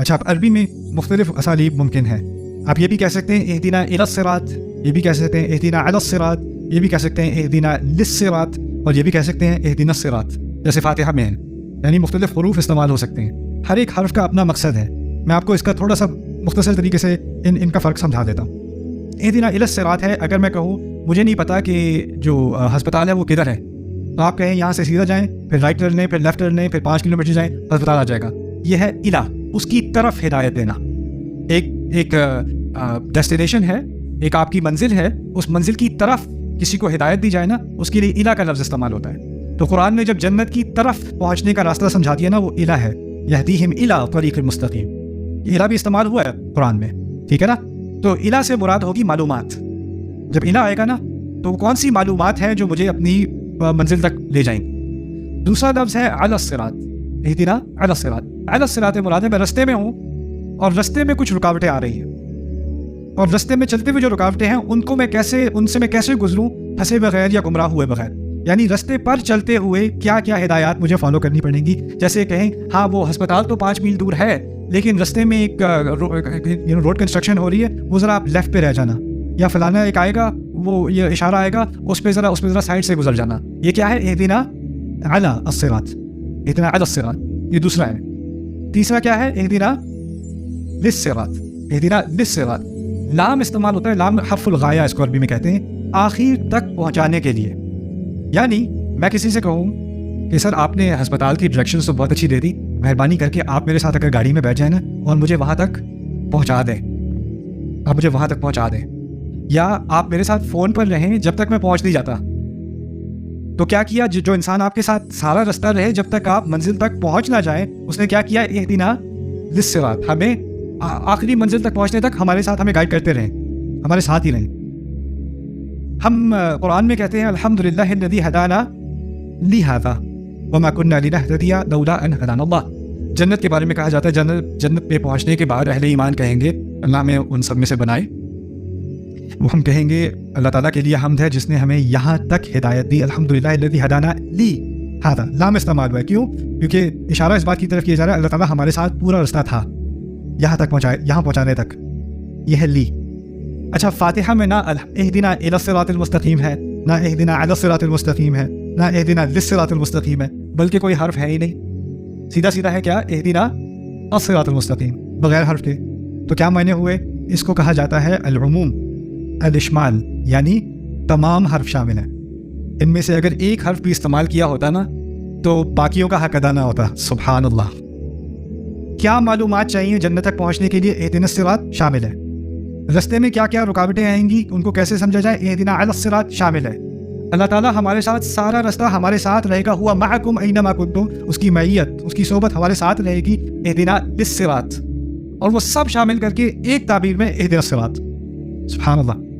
اچھا، عربی میں مختلف اسالیب ممکن ہیں. آپ یہ بھی کہہ سکتے ہیں اہدنا الی الصراط، یہ بھی کہہ سکتے ہیں اہدنا علی الصراط، یہ بھی کہہ سکتے ہیں اہدنا للصراط، اور یہ بھی کہہ سکتے ہیں اہدنا الصراط، جیسے فاتحہ میں ہے. یعنی مختلف حروف استعمال ہو سکتے ہیں. ہر ایک حرف کا اپنا مقصد ہے. میں آپ کو اس کا تھوڑا سا مختصر طریقے سے ان کا فرق سمجھا دیتا ہوں. اہدنا الی الصراط ہے، اگر میں کہوں مجھے نہیں پتا کہ جو ہسپتال ہے وہ کدھر ہے، تو آپ کہیں یہاں سے سیدھا جائیں، پھر رائٹ ٹرن لیں، پھر لیفٹ ٹرن لیں، پھر 5 کلومیٹر جائیں، ہسپتال آ جائے گا. یہ ہے الا، اس کی طرف ہدایت دینا. ایک ڈیسٹینیشن ہے، ایک آپ کی منزل ہے، اس منزل کی طرف کسی کو ہدایت دی جائے نا، اس کے لیے الا کا لفظ استعمال ہوتا ہے. تو قرآن نے جب جنت کی طرف پہنچنے کا راستہ سمجھا دیا نا، وہ الا ہے. یہدیہم الی طریق المستقیم، یہ الا بھی استعمال ہوا ہے قرآن میں، ٹھیک ہے نا. تو الا سے مراد ہوگی معلومات. جب الا آئے گا نا تو کون سی معلومات ہیں جو مجھے اپنی منزل تک لے جائیں. دوسرا لفظ ہے علی الصراط، اہدنا علی الصراط. علی الصراط مراد ہے میں رستے میں ہوں اور رستے میں کچھ رکاوٹیں آ رہی ہیں، اور رستے میں چلتے ہوئے جو رکاوٹیں ہیں ان سے میں کیسے گزروں پھنسے بغیر یا گمراہ ہوئے بغیر. یعنی رستے پر چلتے ہوئے کیا کیا ہدایات مجھے فالو کرنی پڑیں گی. جیسے کہیں ہاں وہ ہسپتال تو 5 میل دور ہے، لیکن رستے میں ایک روڈ کنسٹرکشن ہو رہی ہے، وہ ذرا آپ لیفٹ پہ رہ جانا، یا فلانا ایک آئے گا وہ یہ اشارہ آئے گا اس پہ ذرا سائڈ سے گزر جانا. یہ کیا ہے؟ اہدنا علی الصراط، اہدنا علی الصراط، یہ دوسرا ہے. تیسرا کیا ہے؟ اہدنا للصراط، اہدنا للصراط. لام استعمال ہوتا ہے، لام حرف الغایہ اس کو عربی میں کہتے ہیں، آخر تک پہنچانے کے لیے. یعنی میں کسی سے کہوں کہ سر آپ نے ہسپتال کی ڈائریکشنز تو بہت اچھی دے دی، مہربانی کر کے آپ میرے ساتھ اگر گاڑی میں بیٹھ جائیں نا اور مجھے وہاں تک پہنچا دیں، آپ مجھے وہاں تک پہنچا دیں، یا آپ میرے ساتھ فون پر رہیں جب تک میں پہنچ نہیں جاتا. تو کیا کیا؟ جو انسان آپ کے ساتھ سارا رستہ رہے جب تک آپ منزل تک پہنچ نہ جائیں، اس نے کیا کیا؟ اہدنا للصراط، ہمیں آخری منزل تک پہنچنے تک ہمارے ساتھ ہمیں گائیڈ کرتے رہیں، ہمارے ساتھ ہی رہیں. ہم قرآن میں کہتے ہیں الحمدللہ الذی ہدانا لہذا وما کنا لنہتدی لولا ان ہدانا اللہ. جنت کے بارے میں کہا جاتا ہے جنت پہ پہنچنے کے بعد اہل ایمان کہیں گے اللہ میں ان سب میں سے بنائے. وہ ہم کہیں گے اللہ تعالیٰ کے لیے حمد ہے جس نے ہمیں یہاں تک ہدایت دی. الحمدللہ الذی ہدانا لہذا، لام استعمال ہوا ہے. کیوں؟ کیونکہ اشارہ اس بات کی طرف کیا جا رہا ہے اللہ تعالیٰ ہمارے ساتھ پورا رستہ تھا یہاں تک پہنچائے، یہاں پہنچانے تک. یہ ہے لی. اچھا، فاتحہ میں نہ اہدنا الی الصراط المستقیم ہے، نہ اہدنا علی الصراط المستقیم ہے، نہ اہدنا للصراط المستقیم ہے، بلکہ کوئی حرف ہے ہی نہیں. سیدھا سیدھا ہے کیا؟ اہدنا الصراط المستقیم، بغیر حرف کے. تو کیا معنی ہوئے؟ اس کو کہا جاتا ہے العموم، الاشمال، یعنی تمام حرف شامل ہیں. ان میں سے اگر ایک حرف بھی استعمال کیا ہوتا نا تو باقیوں کا حق ادا نہ ہوتا. سبحان اللہ. کیا معلومات چاہیے جنت تک پہنچنے کے لیے؟ اہدنا الصراط شامل ہے. رستے میں کیا کیا رکاوٹیں آئیں گی ان کو کیسے سمجھا جائے؟ اہدنا علی الصراط شامل ہے. اللہ تعالیٰ ہمارے ساتھ سارا رستہ ہمارے ساتھ رہے گا، ہوا معکم اینما کنتم، اس کی معیت، اس کی صحبت ہمارے ساتھ رہے گی. اہدنا للصراط، اور وہ سب شامل کر کے ایک تعبیر میں اہدنا الصراط. سبحان اللہ.